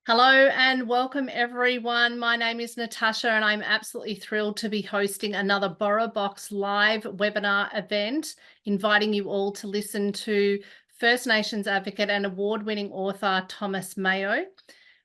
Hello and welcome everyone. My name is Natasha and I'm absolutely thrilled to be hosting another BorrowBox live webinar event, inviting you all to listen to First Nations advocate and award-winning author Thomas Mayo.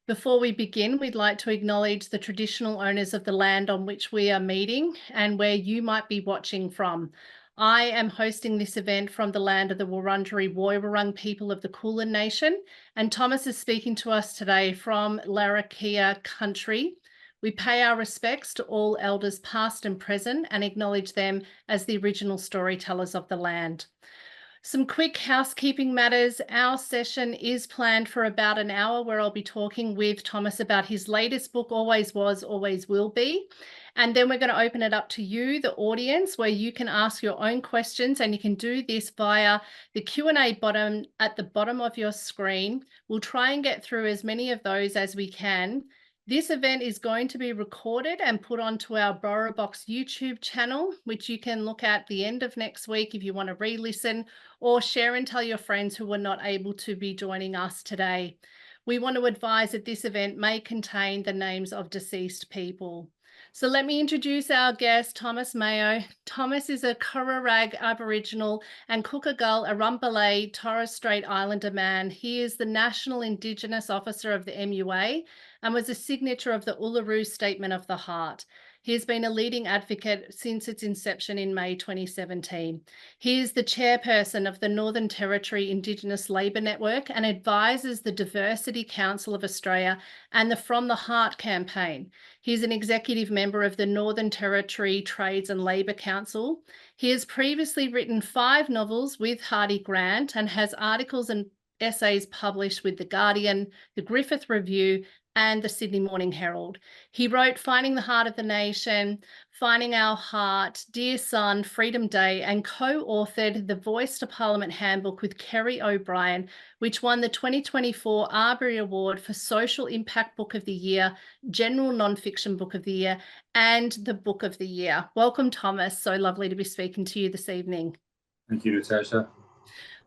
Before we begin, we'd like to acknowledge the traditional owners of the land on which we are meeting and where you might be watching from. I am hosting this event from the land of the Wurundjeri Woiwurrung people of the Kulin Nation, and Thomas is speaking to us today from Larrakia country. We pay our respects to all elders past and present and acknowledge them as the original storytellers of the land. Some quick housekeeping matters. Our session is planned for about an hour where I'll be talking with Thomas about his latest book, Always Was, Always Will Be. And then we're going to open it up to you, the audience, where you can ask your own questions, and you can do this via the Q&A button at the bottom of your screen. We'll try and get through as many of those as we can. This event is going to be recorded and put onto our BorrowBox YouTube channel, which you can look at the end of next week if you want to re-listen, or share and tell your friends who were not able to be joining us today. We want to advise that this event may contain the names of deceased people. So let me introduce our guest, Thomas Mayo. Thomas is a Kurrarag Aboriginal and Cookagull Arrumballay Torres Strait Islander man. He is the National Indigenous Officer of the MUA and was a signature of the Uluru Statement of the Heart. He has been a leading advocate since its inception in May 2017. He is the chairperson of the Northern Territory Indigenous Labour Network and advises the Diversity Council of Australia and the From the Heart campaign. He's an executive member of the Northern Territory Trades and Labour Council. He has previously written 5 novels with Hardie Grant and has articles and essays published with The Guardian, The Griffith Review, and the Sydney Morning Herald. He wrote Finding the Heart of the Nation, Finding Our Heart, Dear Son, Freedom Day, and co-authored the Voice to Parliament Handbook with Kerry O'Brien, which won the 2024 Arbery Award for Social Impact Book of the Year, General Nonfiction Book of the Year, and the Book of the Year. Welcome, Thomas. So lovely to be speaking to you this evening. Thank you, Natasha.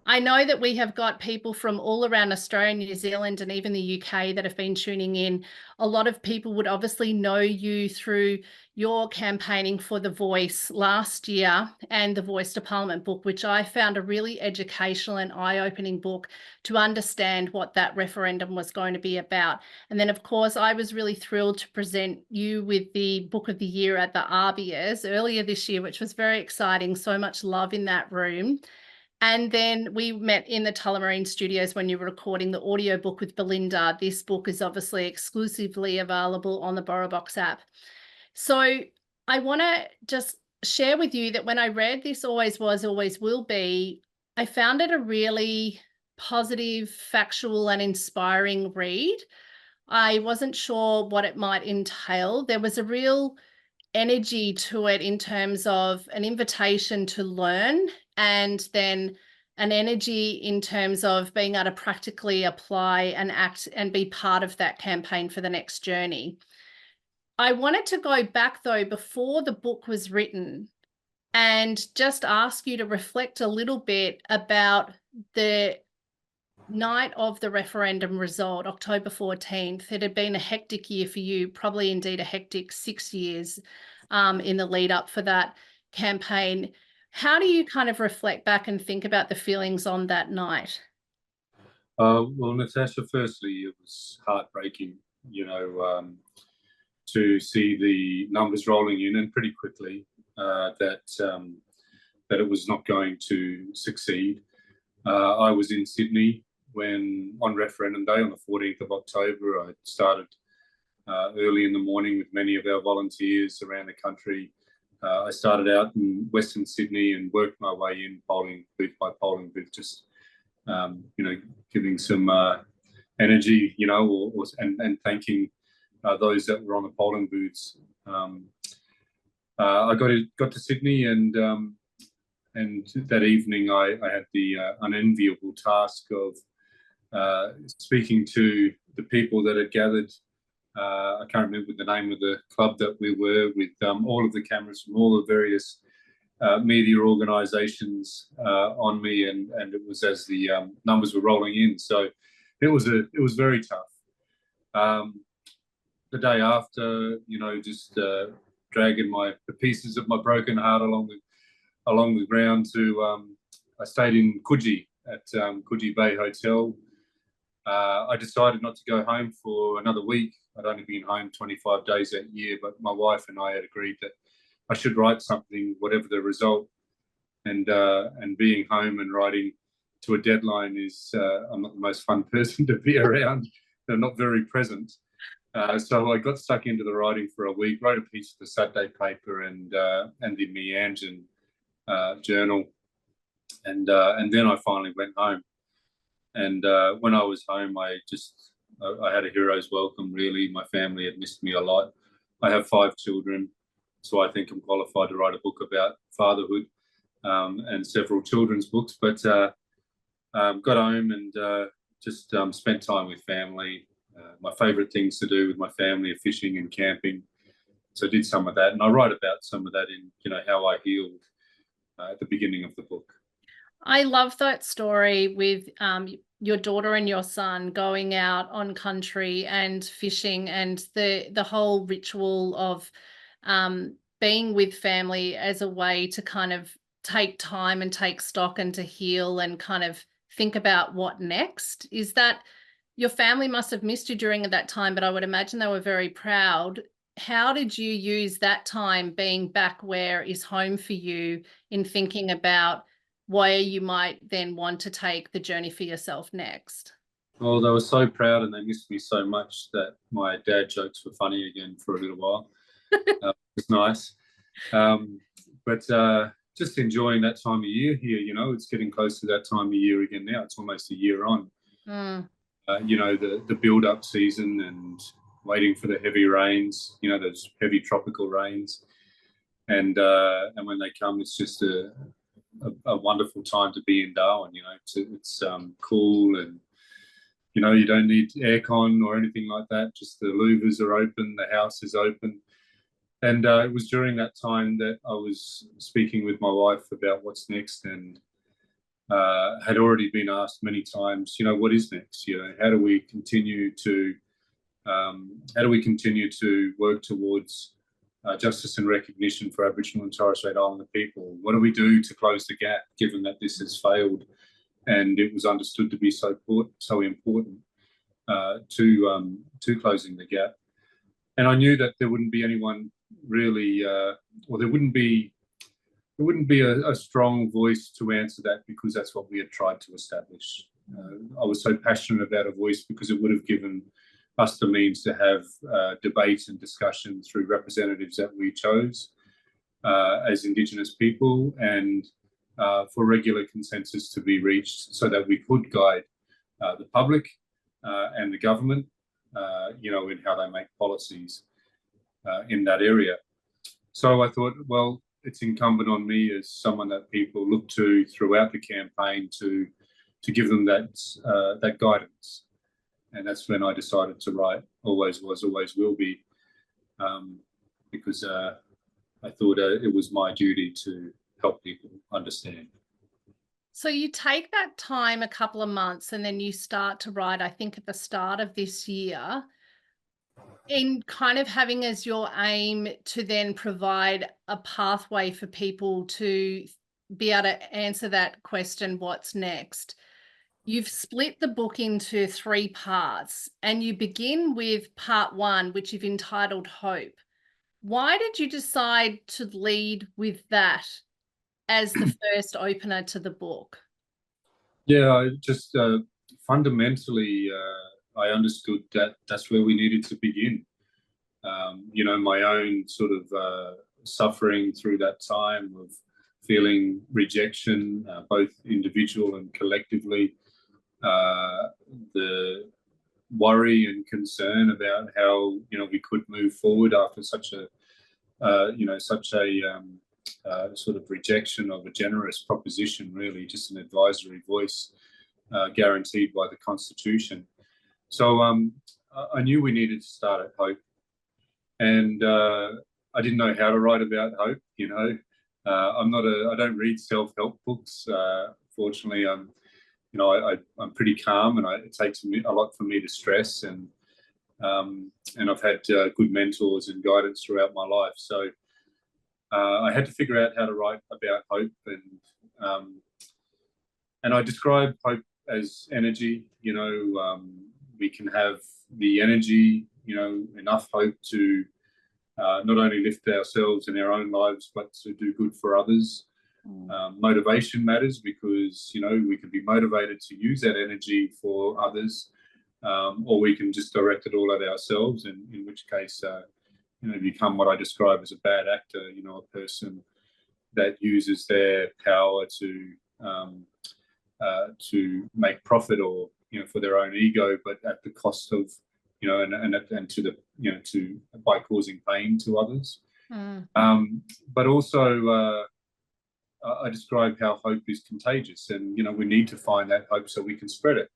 I know that we have got people from all around Australia, New Zealand, and even the UK that have been tuning in. A lot of people would obviously know you through your campaigning for The Voice last year and the Voice to Parliament book, which I found a really educational and eye-opening book to understand what that referendum was going to be about. And then, of course, I was really thrilled to present you with the Book of the Year at the Arbias earlier this year, which was very exciting. So much love in that room. And then we met in the Tullamarine studios when you were recording the audiobook with Belinda. This book is obviously exclusively available on the BorrowBox app. So I want to just share with you that when I read this Always Was, Always Will Be, I found it a really positive, factual and inspiring read. I wasn't sure what it might entail. There was a real energy to it in terms of an invitation to learn, and then an energy in terms of being able to practically apply and act and be part of that campaign for the next journey. I wanted to go back though before the book was written and just ask you to reflect a little bit about the night of the referendum result, October 14th. It had been a hectic year for you, probably indeed a hectic 6 years in the lead up for that campaign. How do you kind of reflect back and think about the feelings on that night? Well, Natasha, firstly, it was heartbreaking, to see the numbers rolling in and pretty quickly that it was not going to succeed. I was in Sydney when on referendum day on the 14th of October. I started early in the morning with many of our volunteers around the country. I started out in Western Sydney and worked my way in polling booth by polling booth, just giving some energy, and thanking those that were on the polling booths. I got to Sydney, and that evening I had the unenviable task of speaking to the people that had gathered. I can't remember the name of the club that we were with, all of the cameras from all the various media organisations on me, and it was as the numbers were rolling in. So it was very tough. The day after, just dragging the pieces of my broken heart along the ground to, I stayed in Coogee at Coogee Bay Hotel. I decided not to go home for another week. I'd only been home 25 days that year, but my wife and I had agreed that I should write something, whatever the result. And being home and writing to a deadline is, I'm not the most fun person to be around. They're not very present. So I got stuck into the writing for a week, wrote a piece for the Saturday paper and the Meanjin journal. And then I finally went home. And when I was home, I had a hero's welcome, really. My family had missed me a lot. I have 5 children, so I think I'm qualified to write a book about fatherhood and several children's books. But got home and just spent time with family. My favourite things to do with my family are fishing and camping. So I did some of that. And I write about some of that in, how I healed at the beginning of the book. I love that story with your daughter and your son going out on country and fishing, and the whole ritual of being with family as a way to kind of take time and take stock and to heal and kind of think about what next. Is that your family must have missed you during that time, but I would imagine they were very proud. How did you use that time being back where is home for you in thinking about where you might then want to take the journey for yourself next? Well, they were so proud and they missed me so much that my dad jokes were funny again for a little while. It's nice. But just enjoying that time of year here, it's getting close to that time of year again now. It's almost a year on. The build-up season and waiting for the heavy rains, those heavy tropical rains. And when they come, it's just a wonderful time to be in Darwin. It's cool, and you don't need aircon or anything like that. Just the louvers are open, the house is open. And it was during that time that I was speaking with my wife about what's next, and had already been asked many times, what is next? How do we continue to work towards justice and recognition for Aboriginal and Torres Strait Islander people? What do we do to close the gap, given that this has failed and it was understood to be so important to closing the gap? And I knew that there wouldn't be anyone really, or there wouldn't be a strong voice to answer that, because that's what we had tried to establish. I was so passionate about a voice because it would have given us the means to have debate and discussion through representatives that we chose as Indigenous people, and for regular consensus to be reached so that we could guide the public and the government, in how they make policies in that area. So I thought, well, it's incumbent on me as someone that people look to throughout the campaign to give them that guidance. And that's when I decided to write Always Was, Always Will Be, because I thought it was my duty to help people understand. So you take that time, a couple of months, and then you start to write, I think at the start of this year, in kind of having as your aim to then provide a pathway for people to be able to answer that question, what's next? You've split the book into 3 parts, and you begin with part 1, which you've entitled Hope. Why did you decide to lead with that as the first opener to the book? Yeah, I just fundamentally, I understood that that's where we needed to begin. My own sort of suffering through that time of feeling rejection, both individual and collectively, the worry and concern about how we could move forward after such a sort of rejection of a generous proposition, really just an advisory voice guaranteed by the Constitution. So I knew we needed to start at hope, and I didn't know how to write about hope. I don't read self-help books. Fortunately, I'm pretty calm, and it takes a lot for me to stress. And and I've had good mentors and guidance throughout my life. So I had to figure out how to write about hope, and I describe hope as energy. We can have the energy, enough hope to not only lift ourselves in our own lives, but to do good for others. Motivation matters because, we can be motivated to use that energy for others, or we can just direct it all at ourselves, and in which case, become what I describe as a bad actor, a person that uses their power to make profit or, for their own ego, but at the cost of, and to the, to by causing pain to others. But also, I describe how hope is contagious, and we need to find that hope so we can spread it.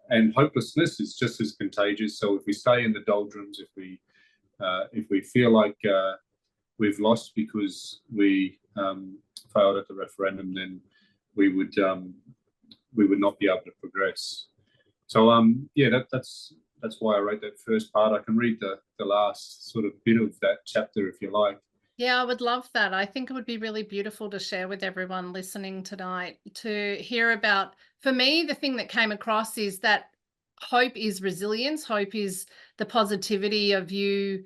And hopelessness is just as contagious. So if we stay in the doldrums, if we feel like we've lost because we failed at the referendum, then we would not be able to progress. So that's why I wrote that first part. I can read the last sort of bit of that chapter if you like. Yeah, I would love that. I think it would be really beautiful to share with everyone listening tonight, to hear about, for me, the thing that came across is that hope is resilience. Hope is the positivity of you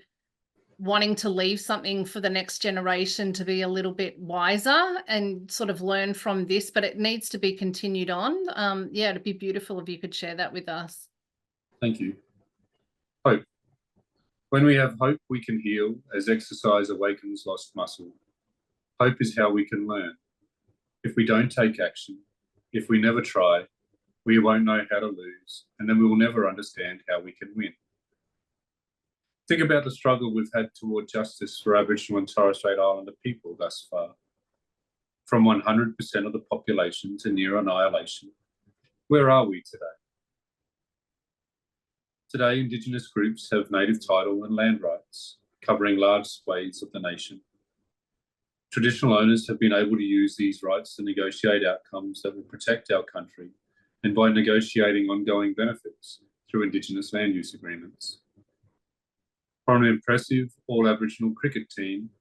wanting to leave something for the next generation to be a little bit wiser and sort of learn from this, but it needs to be continued on. Yeah, it'd be beautiful if you could share that with us. Thank you. Hope. When we have hope, we can heal as exercise awakens lost muscle. Hope is how we can learn. If we don't take action, if we never try, we won't know how to lose, and then we will never understand how we can win. Think about the struggle we've had toward justice for Aboriginal and Torres Strait Islander people thus far. From 100% of the population to near annihilation, where are we today? Today, Indigenous groups have native title and land rights, covering large swathes of the nation. Traditional owners have been able to use these rights to negotiate outcomes that will protect our country, and by negotiating ongoing benefits through Indigenous land use agreements. From an impressive all-Aboriginal cricket team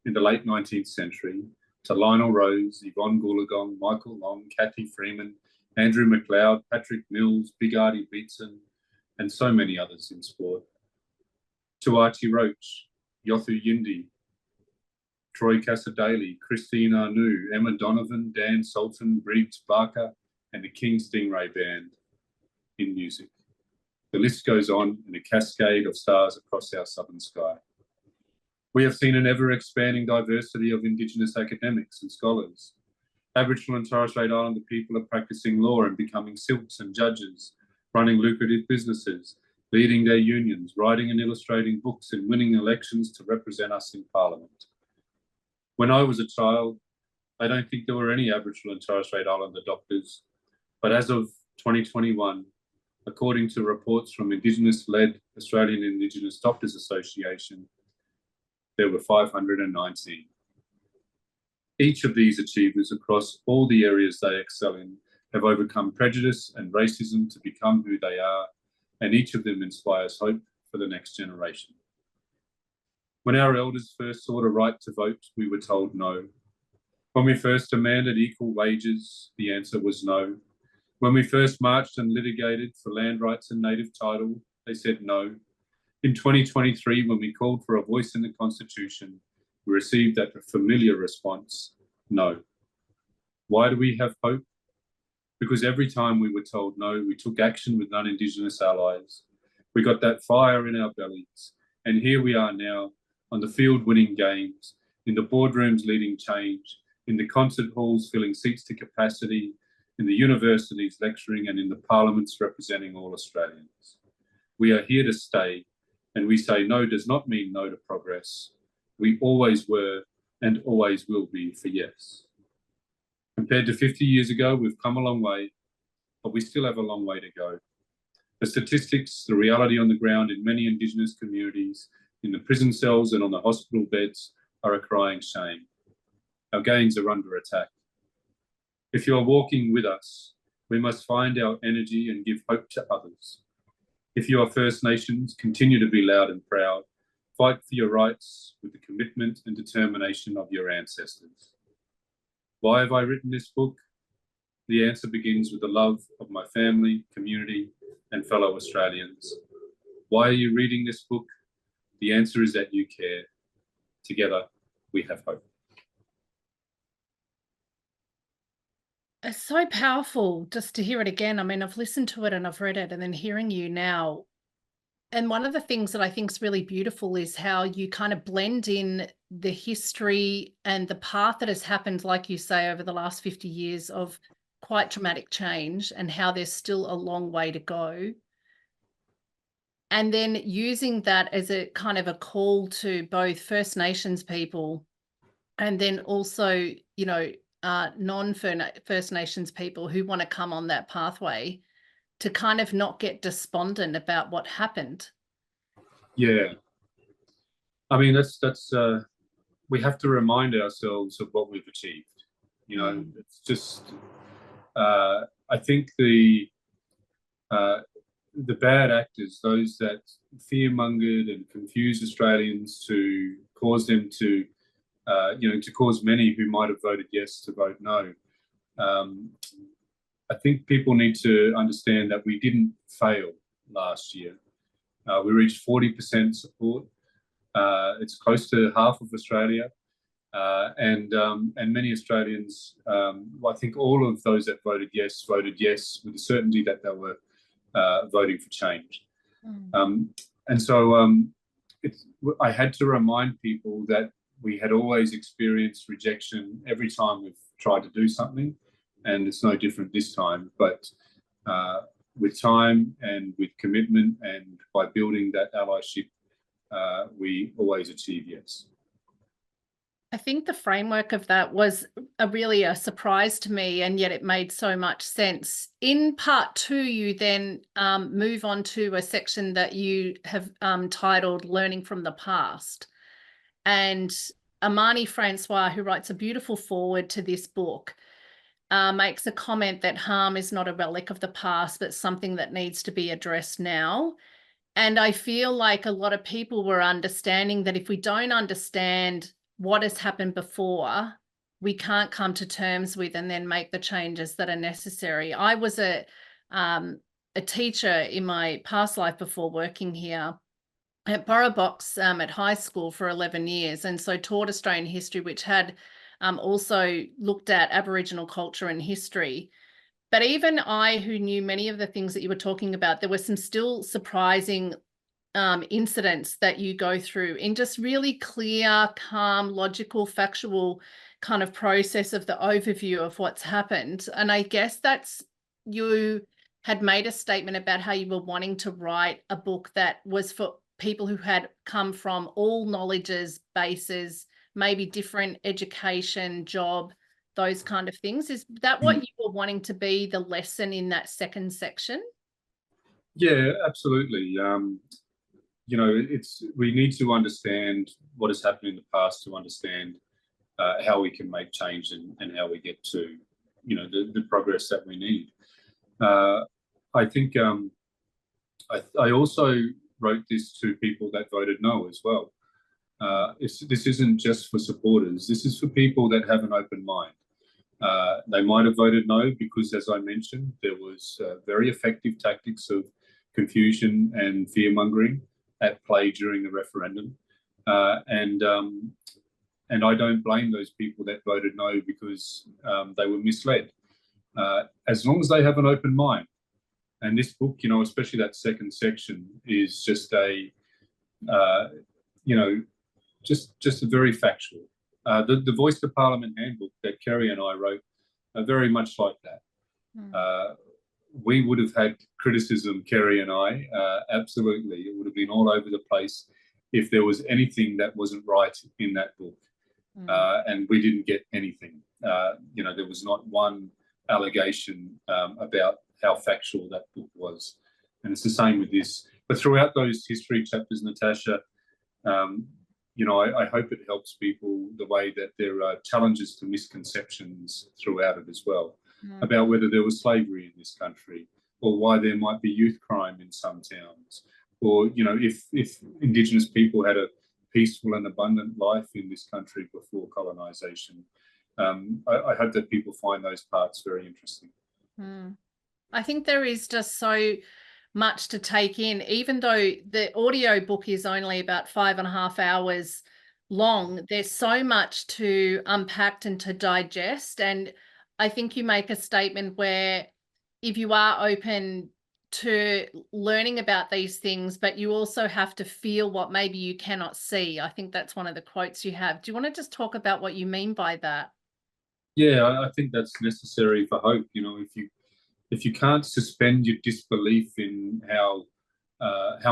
in the late 19th century to Lionel Rose, Yvonne Goolagong, Michael Long, Kathy Freeman, Andrew McLeod, Patrick Mills, Big Artie Beatson, and so many others in sport. To Archie Roach, Yothu Yindi, Troy Casadale, Christine Arnoux, Emma Donovan, Dan Sultan, Briggs Barker, and the King Stingray Band in music. The list goes on in a cascade of stars across our southern sky. We have seen an ever-expanding diversity of Indigenous academics and scholars. Aboriginal and Torres Strait Islander people are practicing law and becoming silks and judges, running lucrative businesses, leading their unions, writing and illustrating books, and winning elections to represent us in Parliament. When I was a child, I don't think there were any Aboriginal and Torres Strait Islander doctors, but as of 2021, according to reports from Indigenous-led Australian Indigenous Doctors Association, there were 519. Each of these achievers across all the areas they excel in have overcome prejudice and racism to become who they are, and each of them inspires hope for the next generation. When our elders first sought a right to vote, we were told no. When we first demanded equal wages, the answer was no. When we first marched and litigated for land rights and native title, they said no. In 2023, when we called for a voice in the Constitution, we received that familiar response, no. Why do we have hope? Because every time we were told no, we took action with non-Indigenous allies. We got that fire in our bellies. And here we are now, on the field winning games, in the boardrooms leading change, in the concert halls filling seats to capacity, in the universities lecturing, and in the parliaments representing all Australians. We are here to stay, and we say no does not mean no to progress. We always were and always will be for yes. Compared to 50 years ago, we've come a long way, but we still have a long way to go. The statistics, the reality on the ground in many Indigenous communities, in the prison cells and on the hospital beds, are a crying shame. Our gains are under attack. If you are walking with us, we must find our energy and give hope to others. If you are First Nations, continue to be loud and proud. Fight for your rights with the commitment and determination of your ancestors. Why have I written this book? The answer begins with the love of my family, community, and fellow Australians. Why are you reading this book? The answer is that you care. Together, we have hope. It's so powerful just to hear it again. I mean, I've listened to it and I've read it, and then hearing you now. And one of the things that I think is really beautiful is how you kind of blend in the history and the path that has happened, like you say, over the last 50 years of quite dramatic change, and how there's still a long way to go. And then using that as a kind of a call to both First Nations people and then also, you know, non-First Nations people who want to come on that pathway, to kind of not get despondent about what happened. Yeah. I mean, we have to remind ourselves of what we've achieved. You know, it's just, I think the bad actors, those that fear-mongered and confused Australians to cause them to, to cause many who might have voted yes to vote no. I think people need to understand that we didn't fail last year. We reached 40% support. It's close to half of Australia. And many Australians, I think all of those that voted yes with the certainty that they were voting for change. And so I had to remind people that we had always experienced rejection every time we've tried to do something, and it's no different this time. But with time and with commitment and by building that allyship, we always achieve yes. I think the framework of that was really a surprise to me, and yet it made so much sense. In part 2, you then move on to a section that you have titled Learning from the Past. And Amani Francois, who writes a beautiful foreword to this book, makes a comment that harm is not a relic of the past, but something that needs to be addressed now. And I feel like a lot of people were understanding that if we don't understand what has happened before, we can't come to terms with and then make the changes that are necessary. I was a teacher in my past life before working here at BorrowBox at high school for 11 years. And so taught Australian history, which had also looked at Aboriginal culture and history. But even I, who knew many of the things that you were talking about, there were some still surprising incidents that you go through in just really clear, calm, logical, factual kind of process of the overview of what's happened. And I guess you had made a statement about how you were wanting to write a book that was for people who had come from all knowledges, bases, maybe different education, job, those kind of things. Is that what you were wanting to be the lesson in that second section? Yeah, absolutely. We need to understand what has happened in the past to understand how we can make change and how we get to, the progress that we need. I think I also wrote this to people that voted no as well. This isn't just for supporters. This is for people that have an open mind. They might have voted no because, as I mentioned, there was very effective tactics of confusion and fear-mongering at play during the referendum. And I don't blame those people that voted no because they were misled. As long as they have an open mind. And this book, especially that second section, is just just a very factual. The Voice to Parliament handbook that Kerry and I wrote are very much like that. We would have had criticism, Kerry and I, absolutely. It would have been all over the place if there was anything that wasn't right in that book. And we didn't get anything. There was not one allegation about how factual that book was. And it's the same with this. But throughout those history chapters, Natasha, I hope it helps people the way that there are challenges to misconceptions throughout it as well, about whether there was slavery in this country, or why there might be youth crime in some towns, or if Indigenous people had a peaceful and abundant life in this country before colonisation. I hope that people find those parts very interesting. I think there is just so much to take in, even though the audio book is only about 5.5 hours long. There's so much to unpack and to digest. And I think you make a statement where if you are open to learning about these things, but you also have to feel what maybe you cannot see. I think that's one of the quotes you have. Do you want to just talk about what you mean by that? Yeah, I think that's necessary for hope. If you can't suspend your disbelief in how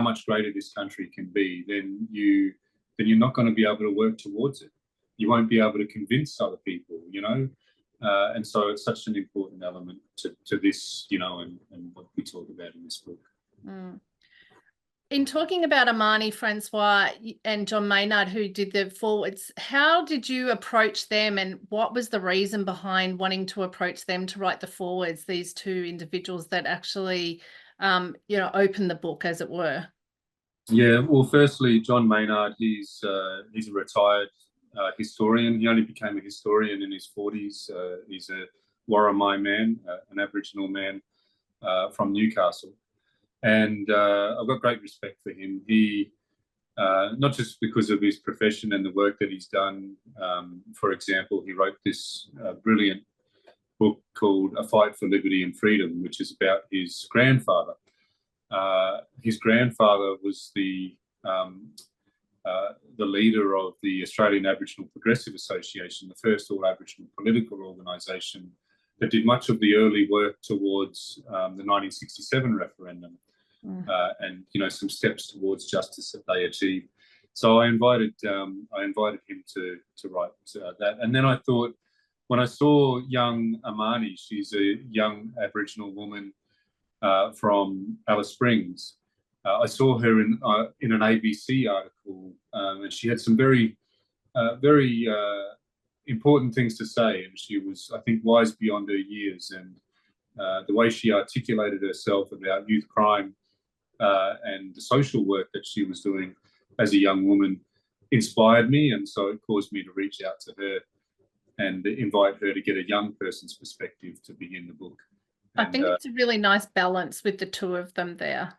much greater this country can be, then you're not going to be able to work towards it. You won't be able to convince other people, and so it's such an important element to this, and what we talk about in this book. In talking about Amani, Francois, and John Maynard, who did the forwards, how did you approach them, and what was the reason behind wanting to approach them to write the forwards, these two individuals that actually, opened the book, as it were? Yeah, well, firstly, John Maynard, he's a retired historian. He only became a historian in his 40s. He's a Worrowbox man, an Aboriginal man from Newcastle. And I've got great respect for him. He, not just because of his profession and the work that he's done. For example, he wrote this brilliant book called A Fight for Liberty and Freedom, which is about his grandfather. His grandfather was the leader of the Australian Aboriginal Progressive Association, the first all-Aboriginal political organisation that did much of the early work towards the 1967 referendum. And some steps towards justice that they achieved. So I invited him to write that. And then I thought, when I saw young Amani, she's a young Aboriginal woman from Alice Springs. I saw her in an ABC article, and she had some very important things to say. And she was, I think, wise beyond her years. And the way she articulated herself about youth crime and the social work that she was doing as a young woman inspired me, and so it caused me to reach out to her and invite her to get a young person's perspective to begin the book. I think it's a really nice balance with the two of them there.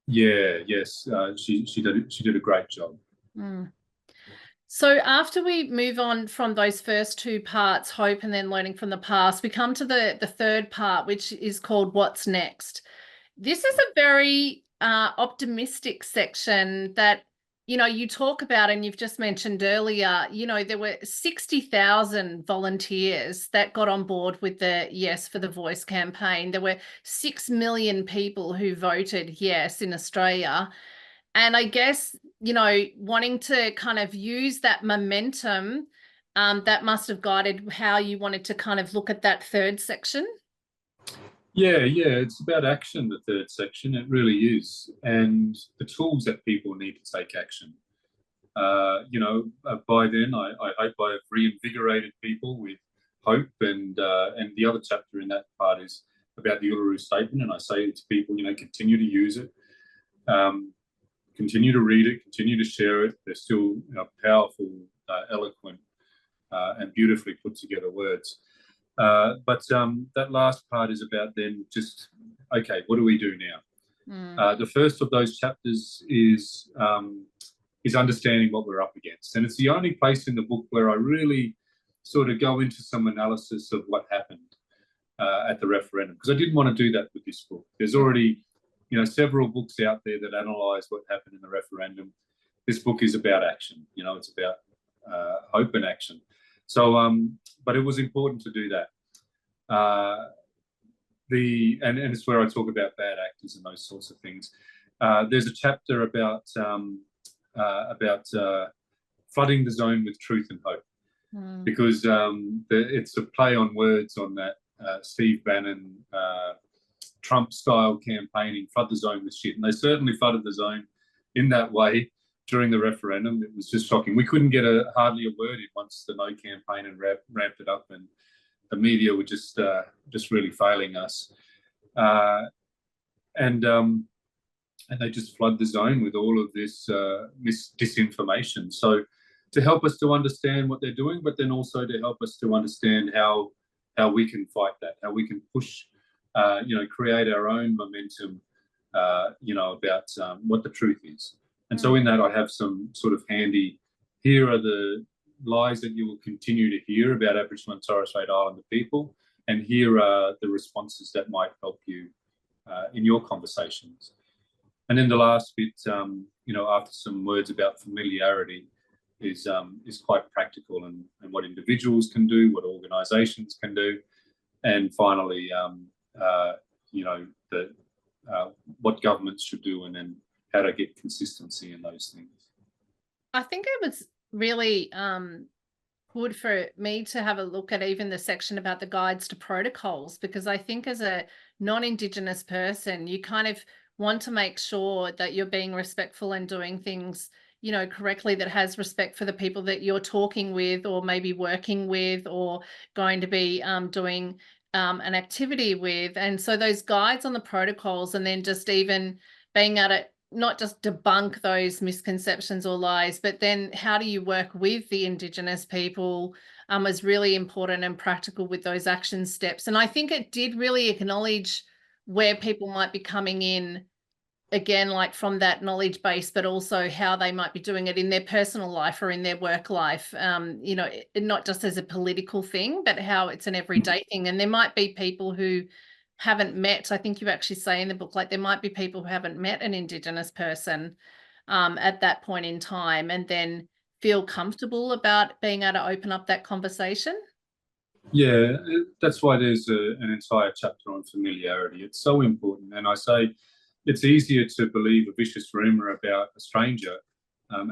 Yeah, yes, she did a great job. So after we move on from those first two parts, hope and then learning from the past, we come to the third part, which is called What's Next. This is a very optimistic section that, you talk about, and you've just mentioned earlier, there were 60,000 volunteers that got on board with the Yes for the Voice campaign. There were 6 million people who voted yes in Australia. And I guess, wanting to kind of use that momentum, that must have guided how you wanted to kind of look at that third section. Yeah, it's about action, the third section. It really is. And the tools that people need to take action. By then, I hope I've reinvigorated people with hope. And the other chapter in that part is about the Uluru Statement. And I say to people, continue to use it, continue to read it, continue to share it. They're still powerful, eloquent, and beautifully put together words. But that last part is about then just, okay, what do we do now? The first of those chapters is understanding what we're up against. And it's the only place in the book where I really sort of go into some analysis of what happened at the referendum, because I didn't want to do that with this book. There's already, several books out there that analyse what happened in the referendum. This book is about action. It's about hope and action. So, but it was important to do that. And it's where I talk about bad actors and those sorts of things. There's a chapter about flooding the zone with truth and hope, because it's a play on words on that Steve Bannon Trump-style campaigning, flood the zone with shit. And they certainly flooded the zone in that way during the referendum. It was just shocking. We couldn't get hardly a word in once the No campaign had ramped it up, and the media were just really failing us. and they just flood the zone with all of this disinformation. So to help us to understand what they're doing, but then also to help us to understand how we can fight that, how we can push, create our own momentum, about what the truth is. And so in that, I have some sort of handy, here are the lies that you will continue to hear about Aboriginal and Torres Strait Islander people, and here are the responses that might help you in your conversations. And then the last bit, after some words about familiarity, is quite practical, and what individuals can do, what organisations can do, and finally, what governments should do, and then how to get consistency in those things. I think it was really good for me to have a look at even the section about the guides to protocols, because I think as a non-Indigenous person, you kind of want to make sure that you're being respectful and doing things, correctly, that has respect for the people that you're talking with, or maybe working with, or going to be doing an activity with. And so those guides on the protocols, and then just even being able to not just debunk those misconceptions or lies, but then how do you work with the Indigenous people is really important and practical with those action steps. And I think it did really acknowledge where people might be coming in, again, like from that knowledge base, but also how they might be doing it in their personal life or in their work life, not just as a political thing, but how it's an everyday thing. And there might be people who haven't met, I think you actually say in the book, like there might be people who haven't met an Indigenous person at that point in time, and then feel comfortable about being able to open up that conversation. Yeah, that's why there's an entire chapter on familiarity. It's so important. And I say it's easier to believe a vicious rumour about a stranger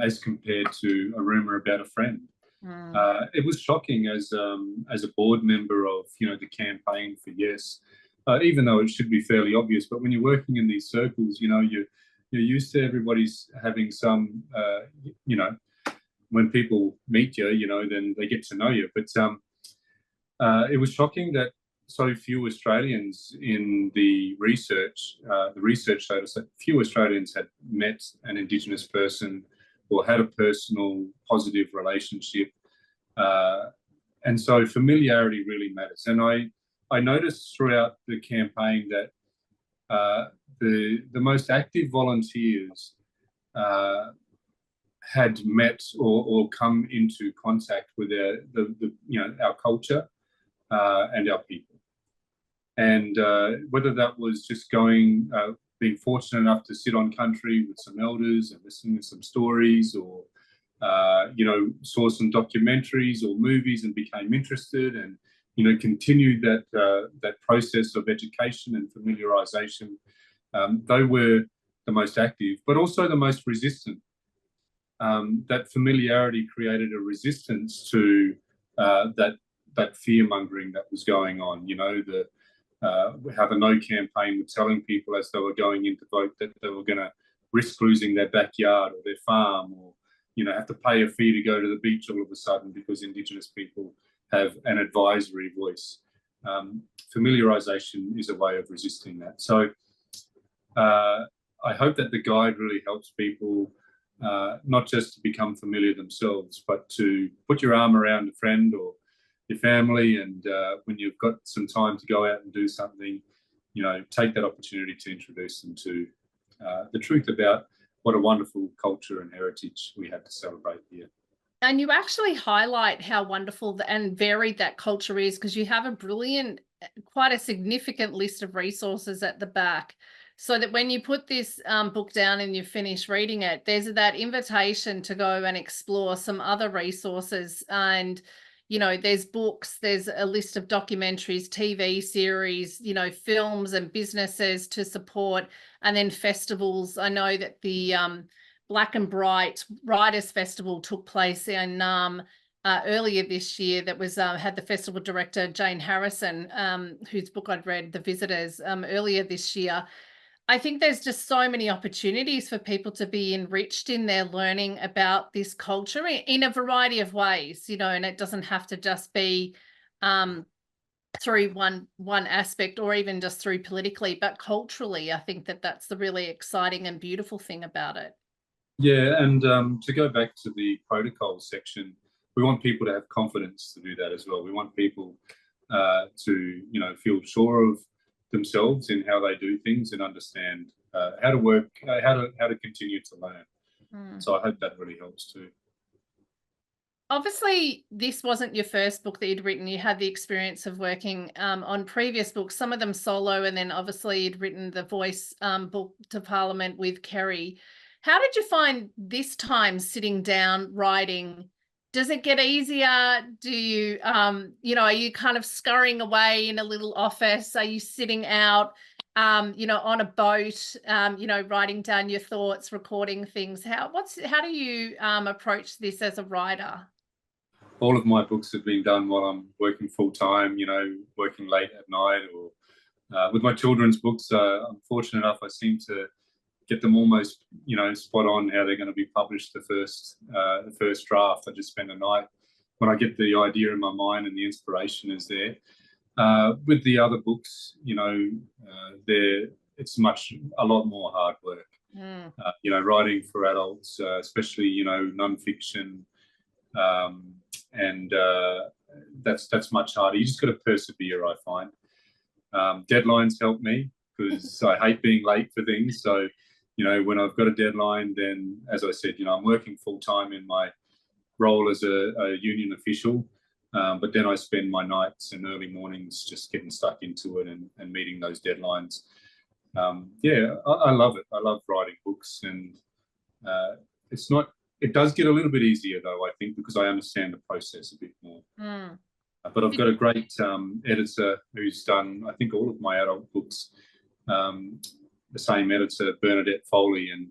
as compared to a rumour about a friend. It was shocking as a board member of the campaign for Yes, even though it should be fairly obvious. But when you're working in these circles, you're used to everybody's having some, when people meet you, then they get to know you. But it was shocking that so few Australians in the research showed us that few Australians had met an Indigenous person or had a personal positive relationship. And so familiarity really matters. And I noticed throughout the campaign that the most active volunteers had met or come into contact with our culture and our people. And whether that was just being fortunate enough to sit on country with some elders and listen to some stories, or saw some documentaries or movies and became interested, and continued that process of education and familiarization. They were the most active, but also the most resistant. That familiarity created a resistance to that fear mongering that was going on. How the No campaign were telling people as they were going in to vote that they were going to risk losing their backyard or their farm, or have to pay a fee to go to the beach all of a sudden because Indigenous people have an advisory voice. Familiarisation is a way of resisting that. So I hope that the guide really helps people not just to become familiar themselves, but to put your arm around a friend or your family, and when you've got some time to go out and do something, take that opportunity to introduce them to the truth about what a wonderful culture and heritage we have to celebrate here. And you actually highlight how wonderful and varied that culture is, because you have a brilliant, quite a significant list of resources at the back, so that when you put this book down and you finish reading it, there's that invitation to go and explore some other resources. And there's books, there's a list of documentaries, TV series, films and businesses to support, and then festivals. I know that the Black and Bright Writers Festival took place in earlier this year. That was had the festival director Jane Harrison, whose book I'd read, The Visitors, earlier this year. I think there's just so many opportunities for people to be enriched in their learning about this culture in a variety of ways, and it doesn't have to just be through one aspect, or even just through politically, but culturally, I think that that's the really exciting and beautiful thing about it. Yeah, and to go back to the protocol section, we want people to have confidence to do that as well. We want people to, feel sure of themselves in how they do things and understand how to work, how to continue to learn. So I hope that really helps too. Obviously, this wasn't your first book that you'd written. You had the experience of working on previous books, some of them solo, and then obviously you'd written the Voice book to Parliament with Kerry. How did you find this time sitting down writing? Does it get easier? Do you, are you kind of scurrying away in a little office? Are you sitting out, on a boat, writing down your thoughts, recording things? How do you approach this as a writer? All of my books have been done while I'm working full time, working late at night, or with my children's books. I'm fortunate enough, I seem to get them almost, spot on how they're going to be published. The first draft, I just spend a night when I get the idea in my mind and the inspiration is there. With the other books, it's a lot more hard work. Writing for adults, especially nonfiction, and that's much harder. You just got to persevere, I find. Deadlines help me because I hate being late for things. So, when I've got a deadline, then, as I said, I'm working full time in my role as a union official. But then I spend my nights and early mornings just getting stuck into it and meeting those deadlines. I love it. I love writing books, and it does get a little bit easier though, I think, because I understand the process a bit more. But I've got a great editor who's done, I think, all of my adult books. The same editor, Bernadette Foley, and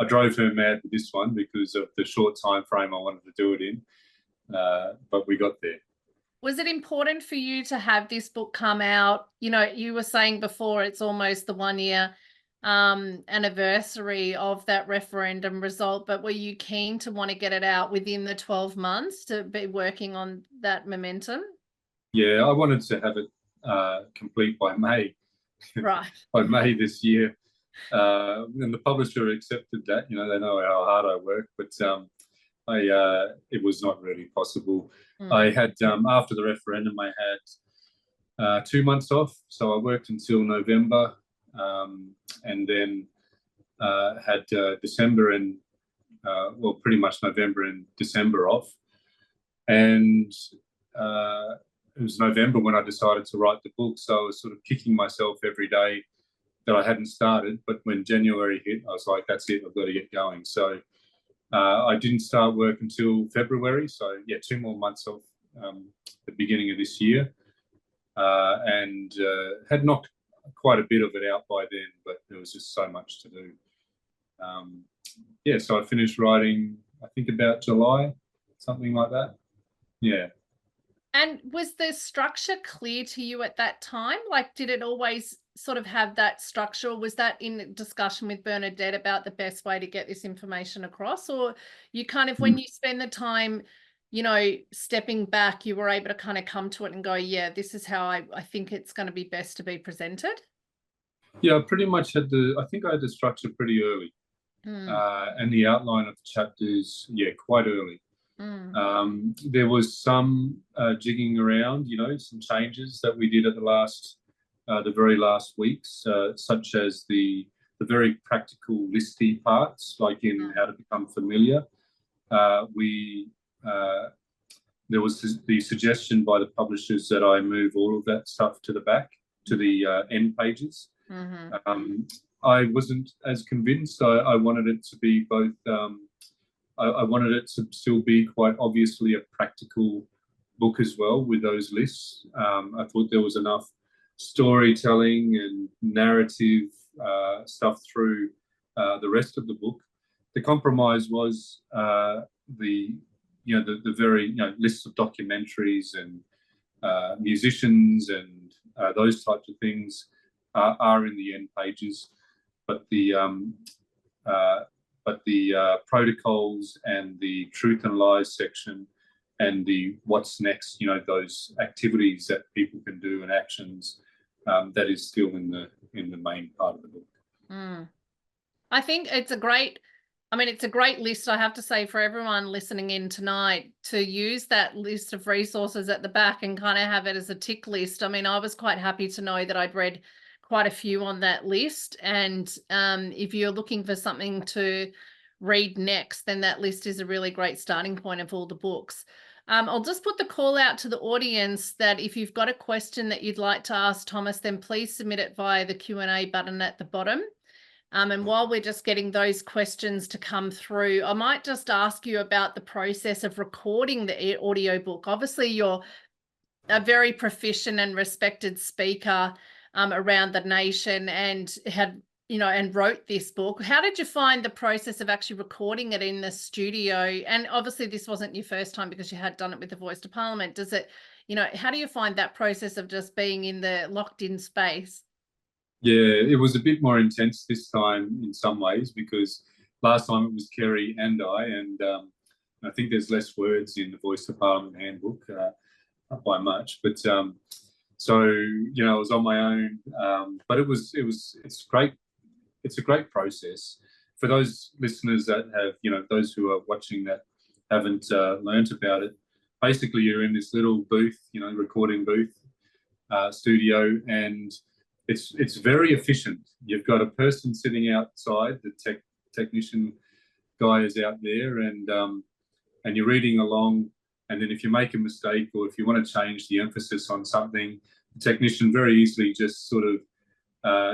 I drove her mad with this one because of the short time frame I wanted to do it in. But we got there. Was it important for you to have this book come out? You were saying before it's almost the 1 year anniversary of that referendum result, but were you keen to want to get it out within the 12 months to be working on that momentum? Yeah, I wanted to have it complete by May. Right. By May this year. And the publisher accepted that. They know how hard I work, but it was not really possible. I had, after the referendum, I had 2 months off. So I worked until November, and then had December and, pretty much November and December off. And it was November when I decided to write the book. So I was sort of kicking myself every day that I hadn't started. But when January hit, I was like, that's it, I've got to get going. So I didn't start work until February. So, 2 more months off at the beginning of this year. And had knocked quite a bit of it out by then, but there was just so much to do. So I finished writing, I think, about July, something like that. Yeah. And was the structure clear to you at that time? Like, did it always sort of have that structure? Or was that in discussion with Bernadette about the best way to get this information across? Or you kind of, when you spend the time, stepping back, you were able to kind of come to it and go, yeah, this is how I think it's going to be best to be presented? Yeah, I pretty much had I think I had the structure pretty early. And the outline of the chapters, quite early. There was some jigging around, some changes that we did at the very last weeks, such as the very practical listy parts, like in how to become familiar. There was the suggestion by the publishers that I move all of that stuff to the back, to the end pages. I wasn't as convinced. I wanted it to be both. I wanted it to still be quite obviously a practical book as well with those lists. I thought there was enough storytelling and narrative stuff through the rest of the book. The compromise was the very lists of documentaries and musicians and those types of things are in the end pages, but the protocols and the truth and lies section the what's next, those activities that people can do and actions, that is still in the main part of the book. I think it's a great list, I have to say, for everyone listening in tonight, to use that list of resources at the back and kind of have it as a tick list. I mean, I was quite happy to know that I'd read quite a few on that list. And if you're looking for something to read next, then that list is a really great starting point of all the books. I'll just put the call out to the audience that if you've got a question that you'd like to ask Thomas, then please submit it via the Q&A button at the bottom. And while we're just getting those questions to come through, I might just ask you about the process of recording the audiobook. Obviously, you're a very proficient and respected speaker around the nation and and wrote this book. How did you find the process of actually recording it in the studio? And obviously this wasn't your first time because you had done it with the Voice to Parliament. Does it, how do you find that process of just being in the locked in space? Yeah, it was a bit more intense this time in some ways, because last time it was Kerry and I think there's less words in the Voice to Parliament handbook, not by much, but so I was on my own, but it's great. It's a great process for those listeners that have, those who are watching that haven't learnt about it. Basically, you're in this little booth, recording booth, studio, and it's very efficient. You've got a person sitting outside, the technician guy is out there, and you're reading along. And then if you make a mistake or if you want to change the emphasis on something, the technician very easily just sort of,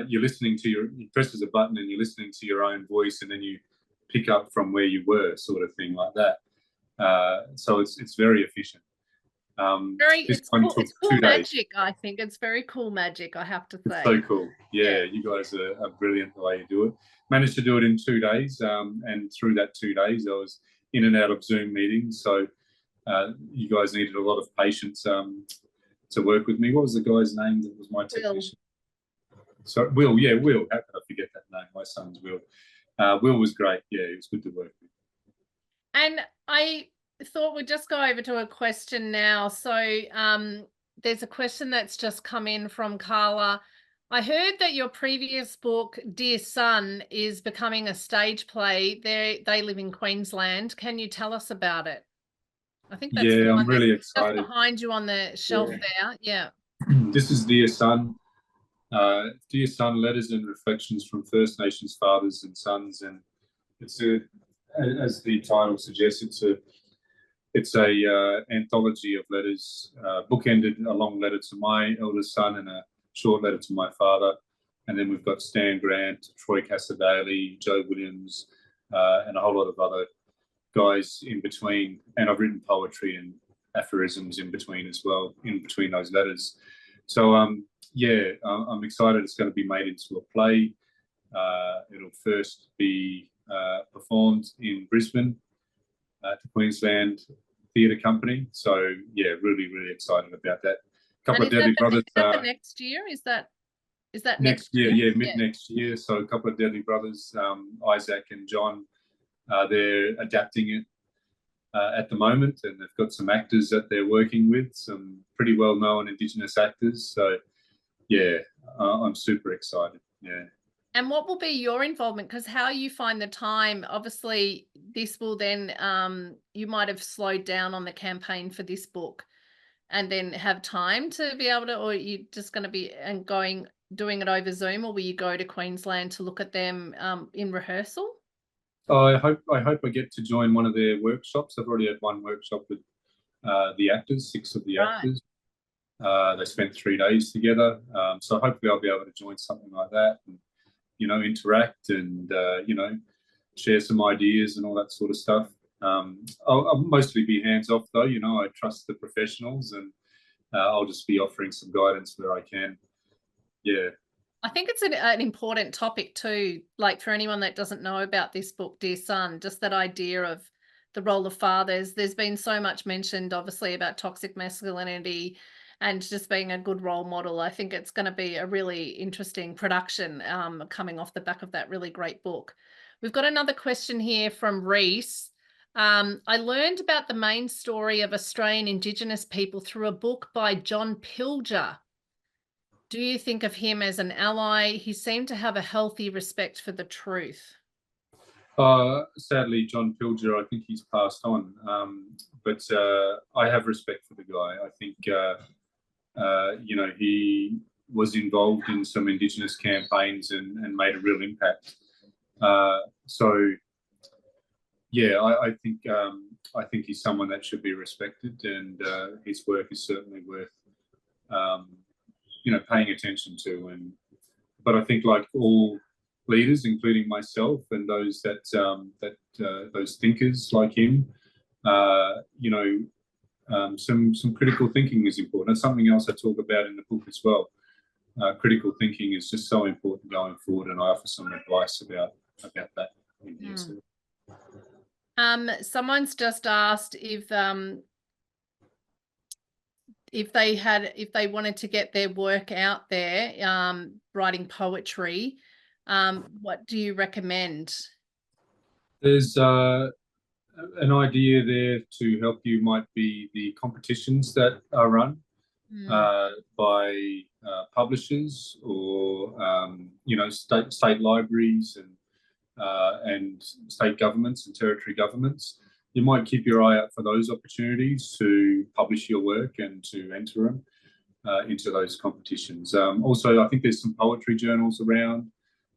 you're listening to he presses a button and you're listening to your own voice, and then you pick up from where you were, sort of thing like that. So it's very efficient. It's cool magic. I think it's very cool magic, I have to say. It's so cool. Yeah, you guys are brilliant the way you do it. Managed to do it in 2 days, and through that 2 days, I was in and out of Zoom meetings. So you guys needed a lot of patience to work with me. What was the guy's name that was my technician? So Will, yeah, Will. How could I forget that name? My son's Will. Will was great. Yeah, it was good to work with. And I thought we'd just go over to a question now. So there's a question that's just come in from Carla. I heard that your previous book, Dear Son, is becoming a stage play. They live in Queensland. Can you tell us about it? I think that's I'm really excited. Just behind you on the shelf there. Yeah. This is Dear Son. Dear Son, letters and reflections from First Nations fathers and sons, and it's as the title suggests, it's a anthology of letters, bookended, a long letter to my eldest son and a short letter to my father, and then we've got Stan Grant, Troy Cassadaly, Joe Williams, and a whole lot of other guys in between, and I've written poetry and aphorisms in between as well, in between those letters. So I'm excited. It's going to be made into a play. It'll first be performed in Brisbane at the Queensland Theatre Company. So yeah, really, really excited about that. A couple of Deadly Brothers. Is that the next year? Is that next year? Yeah, mid next year. So a couple of Deadly Brothers, Isaac and John, they're adapting it at the moment, and they've got some actors that they're working with, some pretty well-known Indigenous actors. So yeah, I'm super excited. Yeah. And what will be your involvement? Because how you find the time, obviously this will then, you might have slowed down on the campaign for this book and then have time to be able to, or are you just going to be doing it over Zoom, or will you go to Queensland to look at them in rehearsal? I hope I get to join one of their workshops. I've already had one workshop with the actors, 6 of the actors. They spent 3 days together. So hopefully I'll be able to join something like that and, interact and, share some ideas and all that sort of stuff. I'll mostly be hands off though. I trust the professionals, and I'll just be offering some guidance where I can. Yeah. I think it's an important topic too, like for anyone that doesn't know about this book, Dear Son, just that idea of the role of fathers. There's been so much mentioned, obviously, about toxic masculinity and just being a good role model. I think it's going to be a really interesting production coming off the back of that really great book. We've got another question here from Reese. I learned about the main story of Australian Indigenous people through a book by John Pilger. Do you think of him as an ally? He seemed to have a healthy respect for the truth. Sadly, John Pilger, I think he's passed on. But I have respect for the guy. I think, he was involved in some Indigenous campaigns and made a real impact. So, yeah, I think he's someone that should be respected, and his work is certainly worth, paying attention to. But I think, like all leaders, including myself and those those thinkers like him, some critical thinking is important. That's something else I talk about in the book as well. Critical thinking is just so important going forward, and I offer some advice about that in here. So. Someone's just asked if they wanted to get their work out there, writing poetry, what do you recommend? There's an idea there to help you might be the competitions that are run by publishers or state libraries and state governments and territory governments. You might keep your eye out for those opportunities to publish your work and to enter them into those competitions. Also, I think there's some poetry journals around.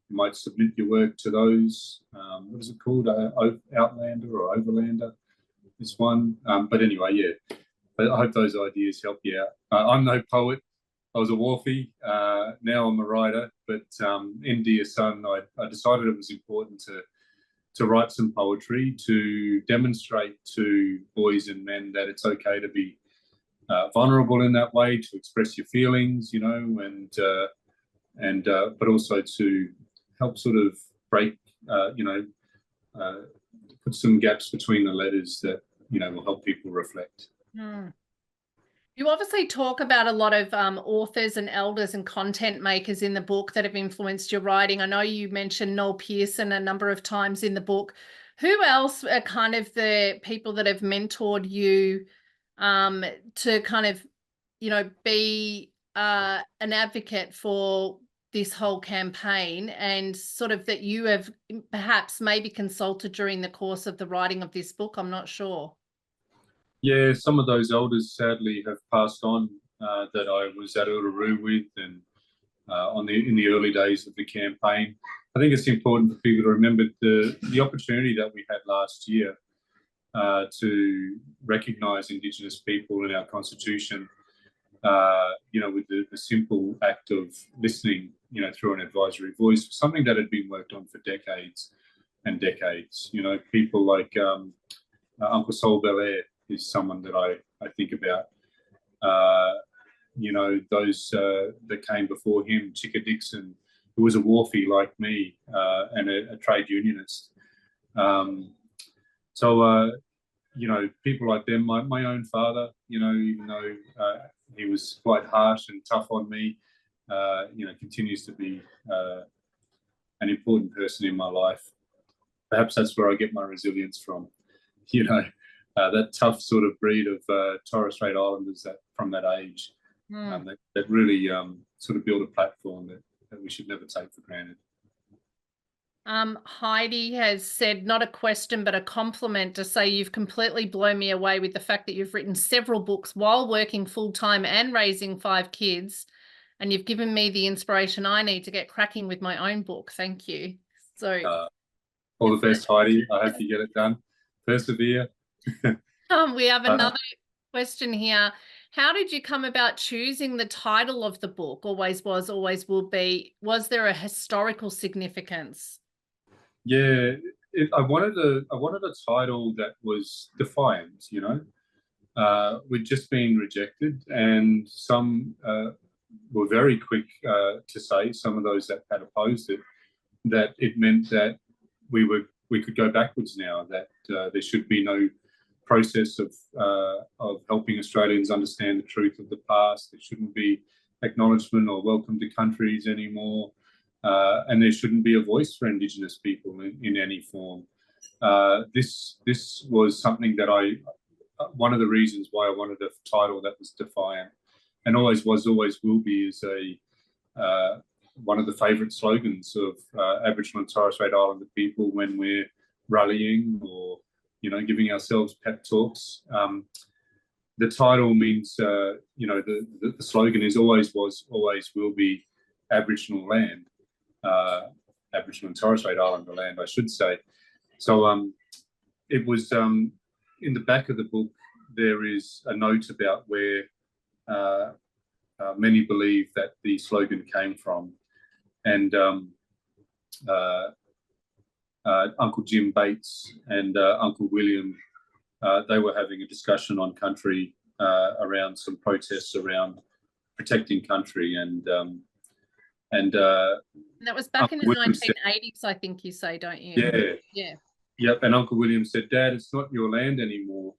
You might submit your work to those. What is it called? Outlander or Overlander, this one. But anyway, yeah, I hope those ideas help you out. I'm no poet. I was a wharfie. Now I'm a writer. But in Dear Son, I decided it was important to write some poetry to demonstrate to boys and men that it's okay to be vulnerable in that way, to express your feelings, but also to help sort of break, put some gaps between the letters that, will help people reflect. You obviously talk about a lot of authors and elders and content makers in the book that have influenced your writing. I know you mentioned Noel Pearson a number of times in the book. Who else are kind of the people that have mentored you to kind of, be an advocate for this whole campaign, and sort of that you have perhaps maybe consulted during the course of the writing of this book? I'm not sure. Yeah, some of those elders sadly have passed on that I was at Uluru with, and in the early days of the campaign. I think it's important for people to remember the opportunity that we had last year to recognise Indigenous people in our Constitution. With the simple act of listening, through an advisory voice, something that had been worked on for decades and decades. People like Uncle Sol Belair is someone that I think about. Those that came before him, Chicka Dixon, who was a wharfie like me and a trade unionist. People like them, my own father, even though he was quite harsh and tough on me, continues to be an important person in my life. Perhaps that's where I get my resilience from, that tough sort of breed of Torres Strait Islanders from that age that really sort of build a platform that we should never take for granted. Heidi has said, not a question, but a compliment, to say you've completely blown me away with the fact that you've written several books while working full-time and raising 5 kids. And you've given me the inspiration I need to get cracking with my own book. Thank you. So all the best, Heidi. I hope you get it done. Persevere. We have another question here. How did you come about choosing the title of the book, Always Was, Always Will Be? Was there a historical significance? Yeah, I wanted a title that was defiant. We'd just been rejected, and some were very quick to say, some of those that had opposed it, that it meant that we could go backwards now, that there should be no process of helping Australians understand the truth of the past. There shouldn't be acknowledgement or welcome to countries anymore. And there shouldn't be a voice for Indigenous people in any form. This was something that one of the reasons why I wanted a title that was defiant, and always was, always will be, is one of the favourite slogans of Aboriginal and Torres Strait Islander people when we're rallying or, you know, giving ourselves pep talks. The title means, you know, the slogan is always was, always will be Aboriginal land, Aboriginal and Torres Strait Islander land, I should say. So it was in the back of the book, there is a note about where many believe that the slogan came from. And Uncle Jim Bates and Uncle William, they were having a discussion on country around some protests around protecting country. And that was back in the 1980s, I think you say, don't you? Yeah. Yeah. Yep. And Uncle William said, "Dad, it's not your land anymore.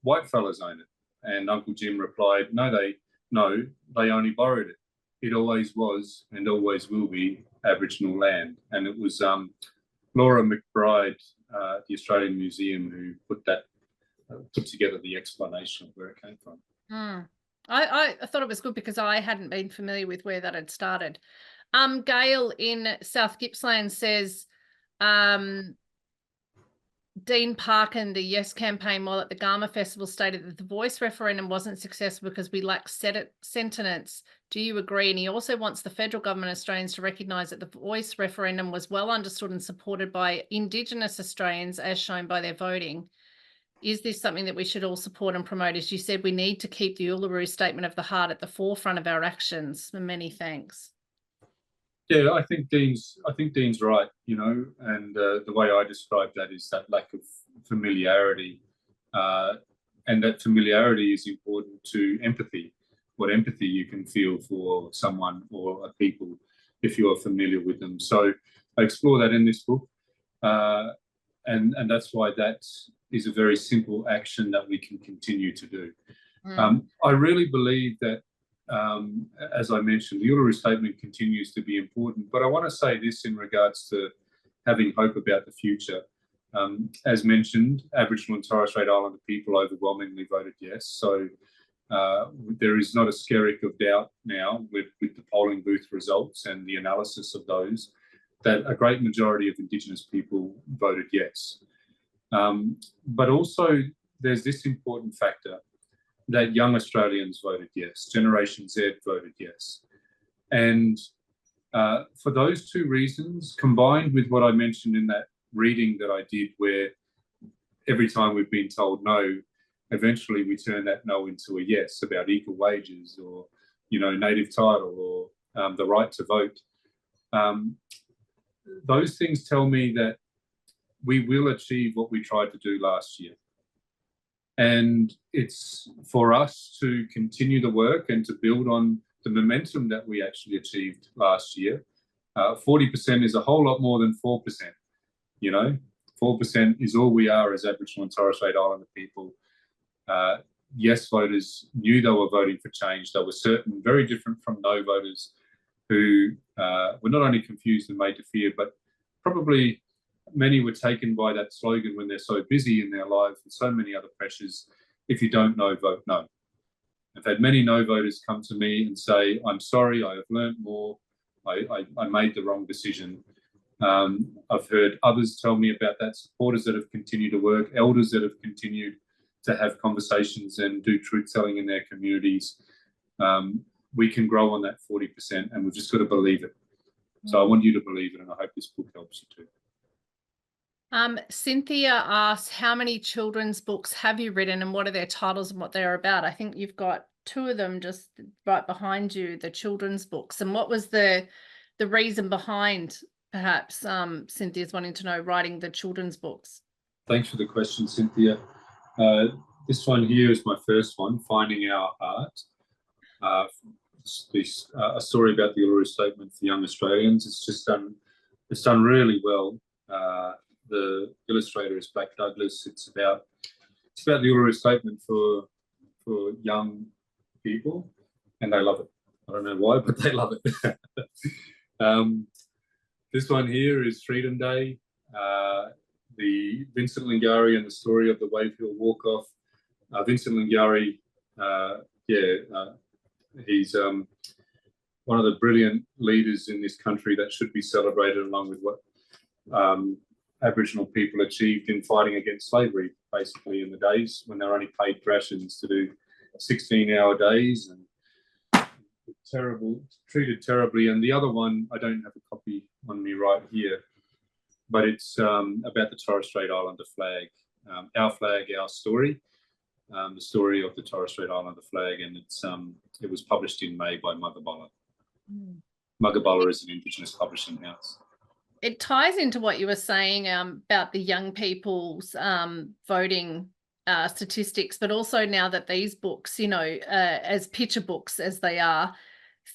White fellas own it." And Uncle Jim replied, "No, they only borrowed it. It always was and always will be Aboriginal land." And it was Laura McBride, the Australian Museum, who put together the explanation of where it came from. I thought it was good because I hadn't been familiar with where that had started. Gail in South Gippsland says, Dean Parkin, the Yes campaign, while at the Garma Festival, stated that the Voice referendum wasn't successful because we lack sentiment. Do you agree? And he also wants the federal government Australians to recognise that the Voice referendum was well understood and supported by Indigenous Australians, as shown by their voting. Is this something that we should all support and promote? As you said, we need to keep the Uluru Statement of the Heart at the forefront of our actions. Many thanks. Yeah, I think Dean's right, you know, and the way I describe that is that lack of familiarity, and that familiarity is important to empathy. What empathy you can feel for someone or a people if you are familiar with them. So I explore that in this book, and that's why that is a very simple action that we can continue to do. I really believe that, as I mentioned, the Uluru Statement continues to be important, but I want to say this in regards to having hope about the future. As mentioned, Aboriginal and Torres Strait Islander people overwhelmingly voted yes, so there is not a skerrick of doubt now with the polling booth results and the analysis of those, that a great majority of Indigenous people voted yes. But also there's this important factor that young Australians voted yes, Generation Z voted yes. And for those two reasons, combined with what I mentioned in that reading that I did, where every time we've been told no, eventually we turn that no into a yes about equal wages or, you know, native title or the right to vote. Those things tell me that we will achieve what we tried to do last year. And it's for us to continue the work and to build on the momentum that we actually achieved last year. 40% is a whole lot more than 4%. You know, 4% is all we are as Aboriginal and Torres Strait Islander people. Yes voters knew they were voting for change. They were certain, very different from no voters who were not only confused and made to fear, but probably many were taken by that slogan when they're so busy in their lives with so many other pressures. If you don't know, vote no. I've had many no voters come to me and say, "I'm sorry, I have learnt more. I made the wrong decision." I've heard others tell me about that, supporters that have continued to work, elders that have continued to have conversations and do truth-telling in their communities. We can grow on that 40%, and we've just got to believe it. So I want you to believe it, and I hope this book helps you too. Cynthia asks, how many children's books have you written and what are their titles and what they're about? I think you've got two of them just right behind you, the children's books. And what was the reason behind, perhaps, Cynthia's wanting to know, writing the children's books? Thanks for the question, Cynthia. This one here is my first one, Finding Our Heart. A story about the Uluru Statement for young Australians. It's done really well. The illustrator is Black Douglas. It's about the Uluru Statement for young people, and they love it. I don't know why, but they love it. This one here is Freedom Day. the Vincent Lingari and the story of the Wave Hill Walk-Off. Vincent Lingari, he's one of the brilliant leaders in this country that should be celebrated, along with what Aboriginal people achieved in fighting against slavery, basically in the days when they're only paid rations to do 16-hour days and treated terribly. And the other one, I don't have a copy on me right here, but it's about the Torres Strait Islander flag, our flag, our story, the story of the Torres Strait Islander flag, and it was published in May by Muggabolla. Muggabolla is an Indigenous publishing house. It ties into what you were saying about the young people's voting statistics, but also now that these books, you know, as picture books as they are,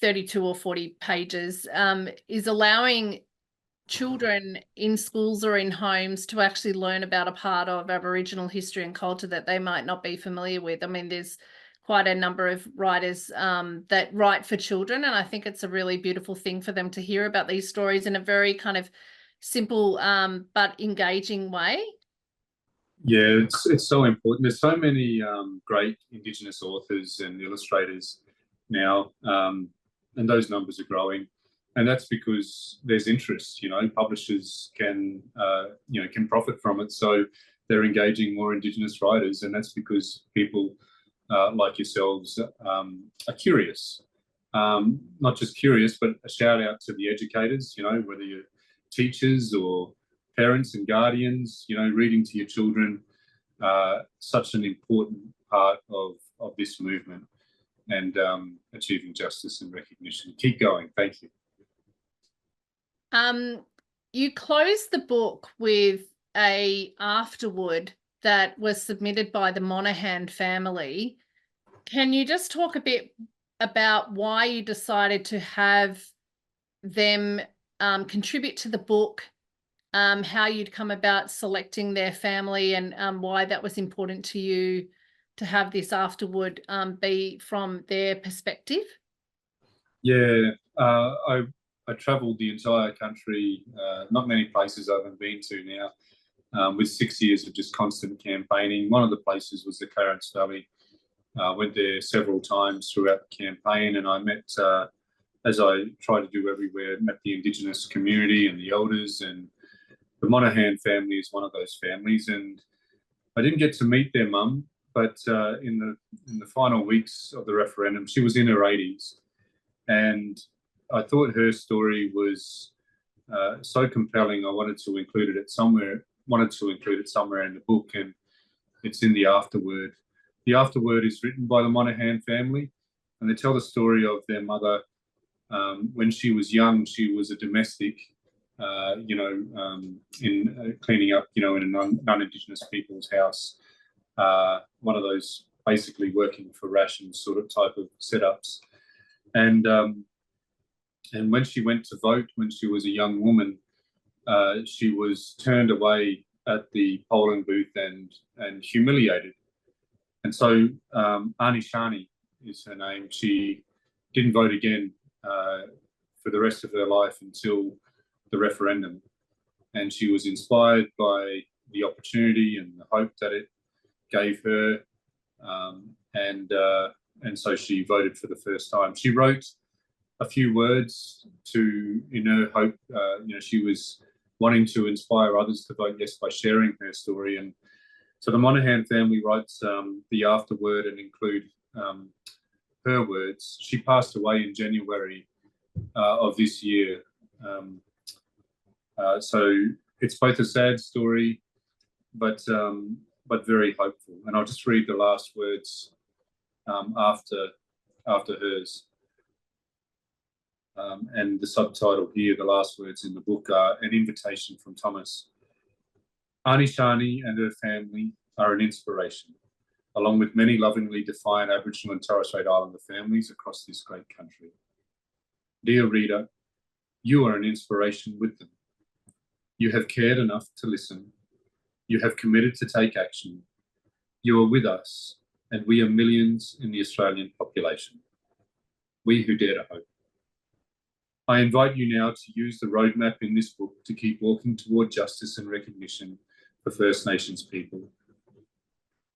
32 or 40 pages, is allowing children in schools or in homes to actually learn about a part of Aboriginal history and culture that they might not be familiar with. I mean, there's quite a number of writers that write for children, and I think it's a really beautiful thing for them to hear about these stories in a very kind of simple but engaging way. Yeah, it's so important. There's so many great Indigenous authors and illustrators now, and those numbers are growing. And that's because there's interest. You know, publishers can profit from it, so they're engaging more Indigenous writers, and that's because people like yourselves are curious. Not just curious, but a shout out to the educators. You know, whether you're teachers or parents and guardians, you know, reading to your children, such an important part of this movement and achieving justice and recognition. Keep going. Thank you. You closed the book with a afterword that was submitted by the Monaghan family. Can you just talk a bit about why you decided to have them contribute to the book, how you'd come about selecting their family, and why that was important to you to have this afterword be from their perspective? Yeah, I travelled the entire country, not many places I haven't been to now, with 6 years of just constant campaigning. One of the places was the Clarence Valley. Went there several times throughout the campaign, and I met, as I try to do everywhere, met the Indigenous community and the elders, and the Monaghan family is one of those families. And I didn't get to meet their mum, but in the final weeks of the referendum, she was in her 80s, and I thought her story was so compelling. I wanted to include it somewhere in the book, and it's in the afterword. The afterword is written by the Monaghan family, and they tell the story of their mother. When she was young, she was a domestic, in cleaning up, in a non-Indigenous people's house. One of those basically working for rations sort of type of setups. And when she went to vote, when she was a young woman, she was turned away at the polling booth and humiliated. And so Ani Shani is her name. She didn't vote again for the rest of her life until the referendum. And she was inspired by the opportunity and the hope that it gave her. And so she voted for the first time. She wrote a few words in her hope. She was wanting to inspire others to vote yes by sharing her story. And so the Monaghan family writes the afterword and include her words. She passed away in January of this year. So it's both a sad story, but very hopeful. And I'll just read the last words after hers. And the subtitle here, the last words in the book, are an invitation from Thomas. Ani Shani and her family are an inspiration, along with many lovingly defined Aboriginal and Torres Strait Islander families across this great country. Dear reader, you are an inspiration with them. You have cared enough to listen. You have committed to take action. You are with us, and we are millions in the Australian population. We who dare to hope. I invite you now to use the roadmap in this book to keep walking toward justice and recognition for First Nations people.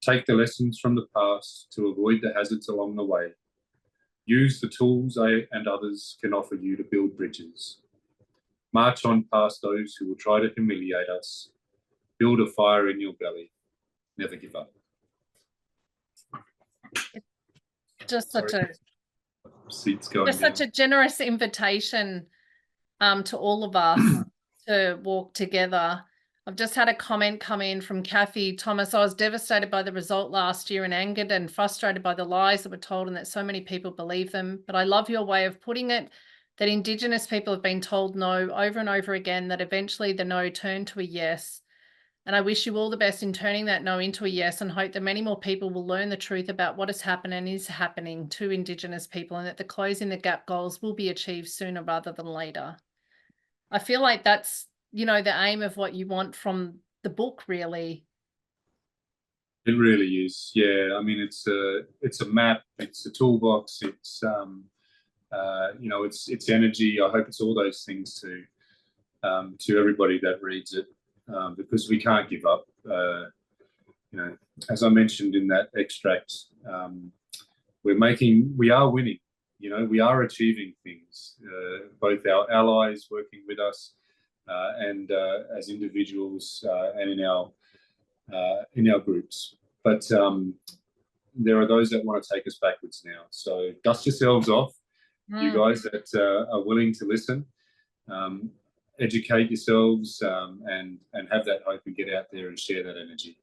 Take the lessons from the past to avoid the hazards along the way. Use the tools I and others can offer you to build bridges. March on past those who will try to humiliate us. Build a fire in your belly. Never give up. Just such a seats going just down. such a generous invitation to all of us to walk together. I've just had a comment come in from Kathy. Thomas, I was devastated by the result last year and angered and frustrated by the lies that were told and that so many people believe them. But I love your way of putting it, that Indigenous people have been told no over and over again, that eventually the no turned to a yes. And I wish you all the best in turning that no into a yes, and hope that many more people will learn the truth about what has happened and is happening to Indigenous people, and that the Closing the Gap goals will be achieved sooner rather than later. I feel like that's, you know, the aim of what you want from the book, really. It really is. Yeah. I mean, it's a map, it's a toolbox, it's you know, it's energy. I hope it's all those things to everybody that reads it, because we can't give up. You know, as I mentioned in that extract, we are winning. You know, we are achieving things. Both our allies working with us, and as individuals, and in our groups. But there are those that want to take us backwards now. So dust yourselves off, you guys that are willing to listen. Educate yourselves, and have that hope and get out there and share that energy.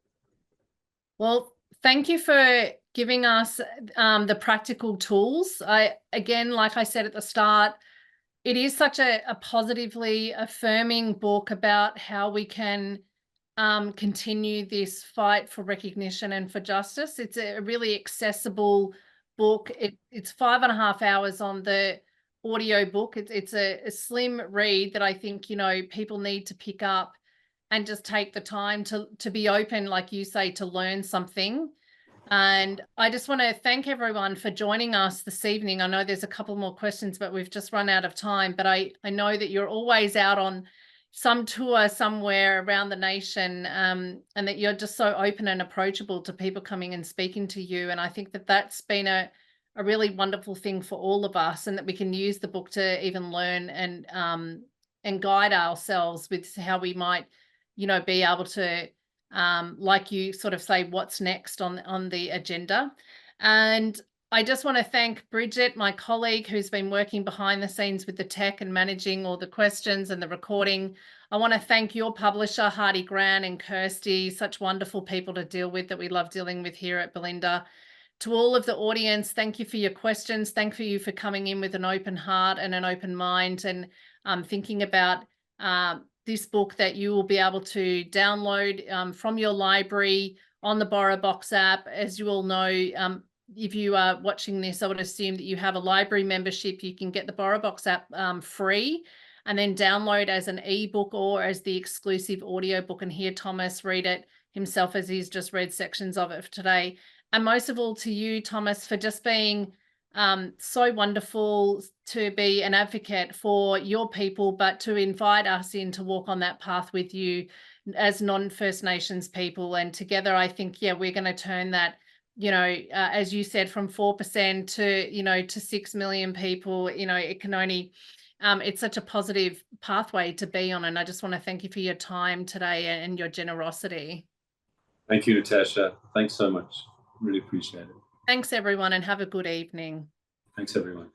Well, thank you for giving us the practical tools. Again, like I said at the start, it is such a positively affirming book about how we can continue this fight for recognition and for justice. It's a really accessible book. It's 5.5 hours on the audio book. It's a slim read that I think, you know, people need to pick up and just take the time to be open, like you say, to learn something. And I just want to thank everyone for joining us this evening. I know there's a couple more questions, but we've just run out of time. But I know that you're always out on some tour somewhere around the nation, and that you're just so open and approachable to people coming and speaking to you. And I think that that's been a really wonderful thing for all of us, and that we can use the book to even learn and guide ourselves with how we might, you know, be able to, like you sort of say, what's next on the agenda. And I just want to thank Bridget, my colleague, who's been working behind the scenes with the tech and managing all the questions and the recording. I want to thank your publisher, Hardy Gran, and Kirsty, such wonderful people to deal with that we love dealing with here at Belinda. To all of the audience, thank you for your questions. Thank you for coming in with an open heart and an open mind, and thinking about this book that you will be able to download from your library on the BorrowBox app. As you all know, if you are watching this, I would assume that you have a library membership. You can get the BorrowBox app free, and then download as an ebook or as the exclusive audiobook, and hear Thomas read it himself, as he's just read sections of it today. And most of all, to you, Thomas, for just being so wonderful to be an advocate for your people, but to invite us in to walk on that path with you as non-First Nations people. And together, I think, yeah, we're going to turn that, you know, as you said, from 4% to, you know, to 6 million people. You know, it can only, it's such a positive pathway to be on. And I just want to thank you for your time today and your generosity. Thank you, Natasha. Thanks so much. Really appreciate it. Thanks, everyone, and have a good evening. Thanks, everyone.